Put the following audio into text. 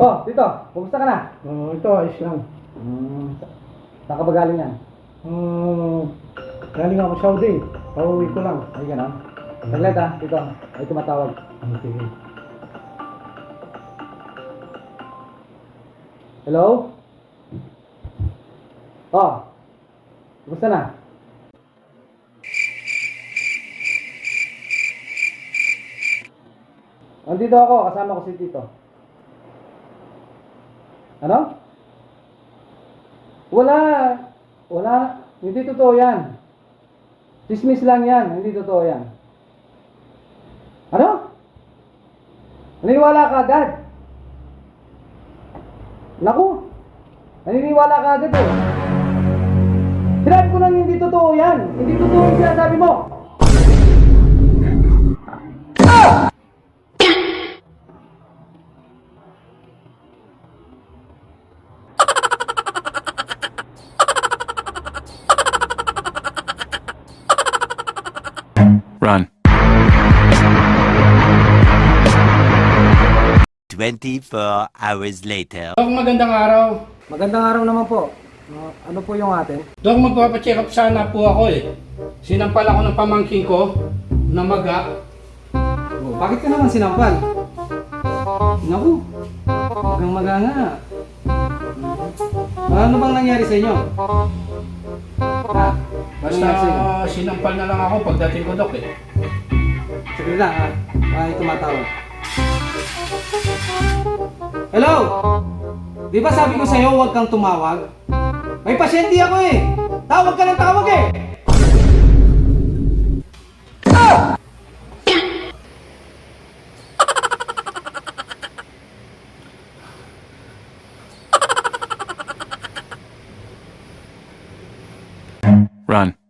Oh, dito. Kumusta ka na? Ito, ayos lang. Saan ka ba galing yan? Galing ako Saudi. Pauwi ko lang. Ay, gano'n. Saglit ha, dito. Ay, tumatawag. Sige. Hello? Oh. Kumusta na? Nandito ako, kasama ko si Tito. Ano? Wala. Wala. Hindi totoo yan. Dismiss lang yan. Hindi totoo yan. Ano? Naniniwala ka agad? Naku. Naniniwala ka agad eh. Sinabi ko lang hindi totoo yan. Hindi totoo yung sinasabi mo. Run. 24 hours later. Dok, magandang araw. Magandang araw naman po. Ano po yung atin? Dok, magpapacheck up sana po ako eh. Sinampal ako ng pamangking ko na maga. Oh, bakit ka naman sinampal? Naku. Magang maga nga. Ano bang nangyari sa inyo? Ha? Anong nangyari sa inyo? Basta sinampal na lang ako pagdating ko, Dok eh. Saglit lang ha. Ay, tumatawag. Hello? Di ba sabi ko sa'yo huwag kang tumawag? May pasyente ako eh. Tawag ka ng tawag eh. Run.